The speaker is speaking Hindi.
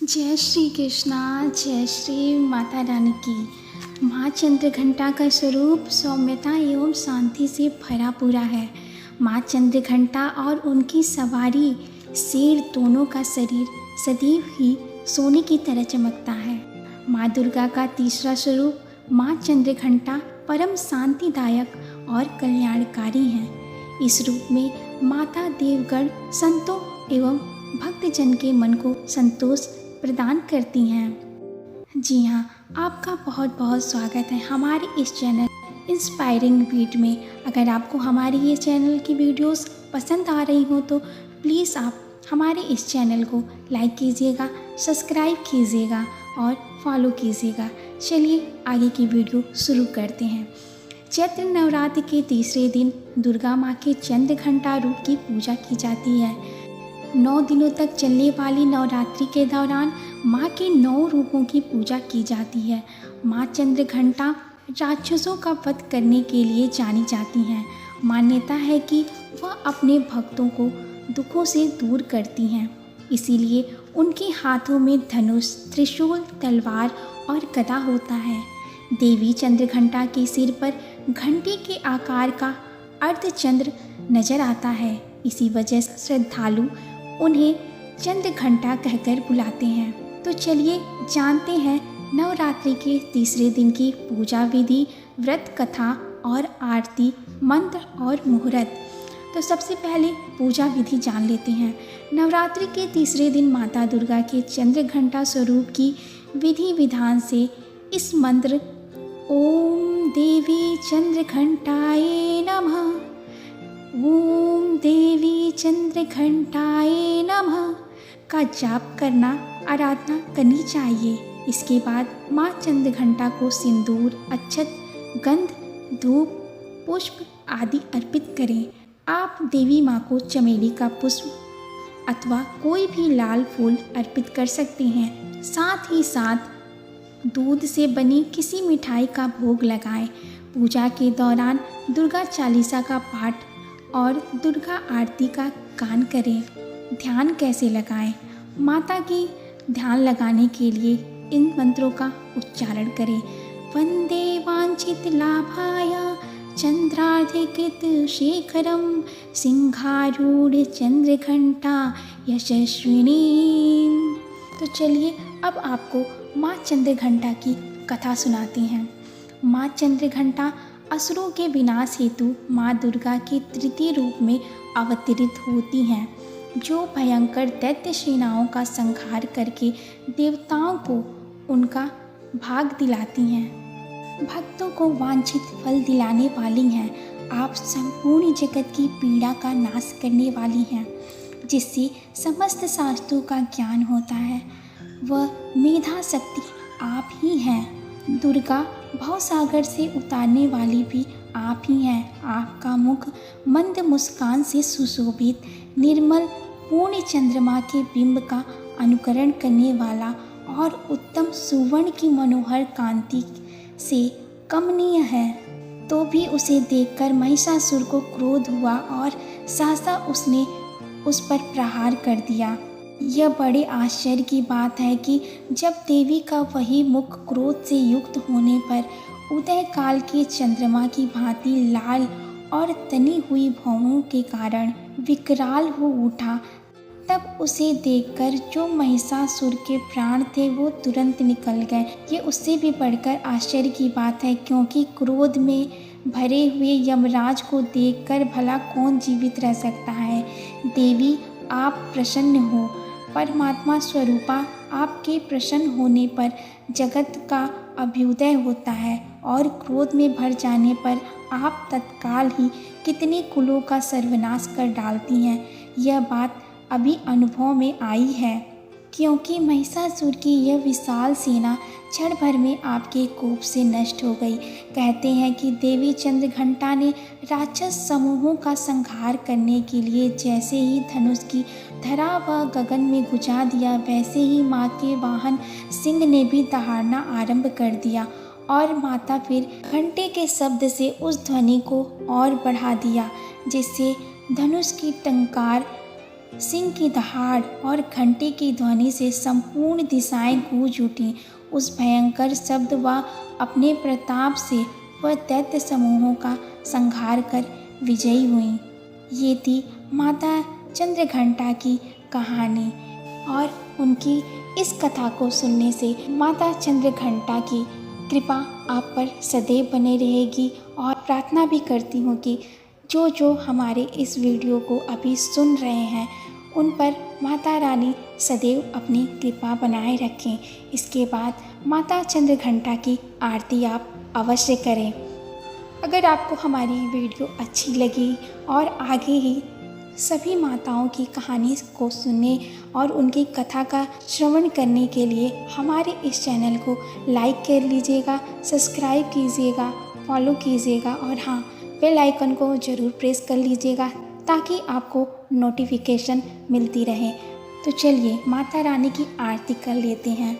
जय श्री कृष्णा। जय श्री माता रानी की। माँ चंद्रघंटा का स्वरूप सौम्यता एवं शांति से भरा पूरा है। माँ चंद्रघंटा और उनकी सवारी शेर दोनों का शरीर सदैव ही सोने की तरह चमकता है। माँ दुर्गा का तीसरा स्वरूप माँ चंद्रघंटा परम शांतिदायक और कल्याणकारी हैं। इस रूप में माता देवगण संतों एवं भक्तजन के मन को संतोष प्रदान करती हैं। जी हाँ, आपका बहुत बहुत स्वागत है हमारे इस चैनल इंस्पायरिंग बीट में। अगर आपको हमारी ये चैनल की वीडियोस पसंद आ रही हो तो प्लीज़ आप हमारे इस चैनल को लाइक कीजिएगा, सब्सक्राइब कीजिएगा और फॉलो कीजिएगा। चलिए आगे की वीडियो शुरू करते हैं। चैत्र नवरात्र के तीसरे दिन दुर्गा माँ के चंद्रघंटा रूप की पूजा की जाती है। 9 दिनों तक चलने वाली नवरात्रि के दौरान माँ के 9 रूपों की पूजा की जाती है। माँ चंद्रघंटा राक्षसों का वध करने के लिए जानी जाती हैं। मान्यता है कि वह अपने भक्तों को दुखों से दूर करती हैं, इसीलिए उनके हाथों में धनुष, त्रिशूल, तलवार और गदा होता है। देवी चंद्रघंटा के सिर पर घंटी के आकार का अर्धचंद्र नजर आता है। इसी वजह से श्रद्धालु उन्हें चंद्रघंटा कहकर बुलाते हैं। तो चलिए जानते हैं नवरात्रि के तीसरे दिन की पूजा विधि, व्रत कथा और आरती, मंत्र और मुहूर्त। तो सबसे पहले पूजा विधि जान लेते हैं। नवरात्रि के तीसरे दिन माता दुर्गा के चंद्रघंटा स्वरूप की विधि विधान से इस मंत्र ओम देवी चंद्रघंटाये नमः, ओम देवी चंद्रघंटाय नमः का जाप करना, आराधना करनी चाहिए। इसके बाद माँ चंद्रघंटा को सिंदूर, अक्षत, गंध, धूप, पुष्प आदि अर्पित करें। आप देवी माँ को चमेली का पुष्प अथवा कोई भी लाल फूल अर्पित कर सकते हैं। साथ ही साथ दूध से बनी किसी मिठाई का भोग लगाएं। पूजा के दौरान दुर्गा चालीसा का पाठ और दुर्गा आरती का गान करें। ध्यान कैसे लगाएं? माता की ध्यान लगाने के लिए इन मंत्रों का उच्चारण करें। वंदे वांछित लाभाय चंद्राधिकृत शेखरम सिंहारूढ़ चंद्रघंटा यशस्विनी। तो चलिए अब आपको माँ चंद्रघंटा की कथा सुनाते हैं। माँ चंद्रघंटा असुरों के विनाश हेतु माँ दुर्गा के तृतीय रूप में अवतरित होती हैं, जो भयंकर दैत्य सेनाओं का संहार करके देवताओं को उनका भाग दिलाती हैं। भक्तों को वांछित फल दिलाने वाली हैं। आप संपूर्ण जगत की पीड़ा का नाश करने वाली हैं, जिससे समस्त शास्त्रों का ज्ञान होता है। वह मेधा शक्ति आप ही हैं। दुर्गा भवसागर से उतारने वाली भी आप ही हैं। आपका मुख मंद मुस्कान से सुशोभित, निर्मल पूर्ण चंद्रमा के बिंब का अनुकरण करने वाला और उत्तम सुवर्ण की मनोहर कांति से कमनीय है। तो भी उसे देखकर महिषासुर को क्रोध हुआ और सहसा उसने उस पर प्रहार कर दिया। यह बड़े आश्चर्य की बात है कि जब देवी का वही मुख क्रोध से युक्त होने पर उदय काल के चंद्रमा की भांति लाल और तनी हुई भौहों के कारण विकराल हो उठा, तब उसे देखकर जो महिषासुर के प्राण थे वो तुरंत निकल गए। ये उससे भी बढ़कर आश्चर्य की बात है, क्योंकि क्रोध में भरे हुए यमराज को देखकर भला कौन जीवित रह सकता है। देवी आप प्रसन्न हो। परमात्मा स्वरूपा आपके प्रसन्न होने पर जगत का अभ्युदय होता है और क्रोध में भर जाने पर आप तत्काल ही कितने कुलों का सर्वनाश कर डालती हैं। यह बात अभी अनुभव में आई है, क्योंकि महिषासुर की यह विशाल सेना क्षण भर में आपके कोप से नष्ट हो गई। कहते हैं कि देवी चंद्रघंटा ने राक्षस समूहों का संहार करने के लिए जैसे ही धनुष की धरा व गगन में गुजा दिया, वैसे ही माँ के वाहन सिंह ने भी दहाड़ना आरंभ कर दिया और माता फिर घंटे के शब्द से उस ध्वनि को और बढ़ा दिया, जिससे धनुष की टंकार सिंह की दहाड़ और घंटे की ध्वनि से संपूर्ण दिशाएं गूंज उठीं। उस भयंकर शब्द व अपने प्रताप से वह दैत्य समूहों का संहार कर विजयी हुईं। ये थी माता चंद्रघंटा की कहानी और उनकी इस कथा को सुनने से माता चंद्रघंटा की कृपा आप पर सदैव बने रहेगी। और प्रार्थना भी करती हूँ कि जो जो हमारे इस वीडियो को अभी सुन रहे हैं उन पर माता रानी सदैव अपनी कृपा बनाए रखें। इसके बाद माता चंद्रघंटा की आरती आप अवश्य करें। अगर आपको हमारी वीडियो अच्छी लगी और आगे ही सभी माताओं की कहानी को सुनने और उनकी कथा का श्रवण करने के लिए हमारे इस चैनल को लाइक कर लीजिएगा, सब्सक्राइब कीजिएगा, फॉलो कीजिएगा और हाँ, बेल आइकन को ज़रूर प्रेस कर लीजिएगा ताकि आपको नोटिफिकेशन मिलती रहे। तो चलिए माता रानी की आरती कर लेते हैं।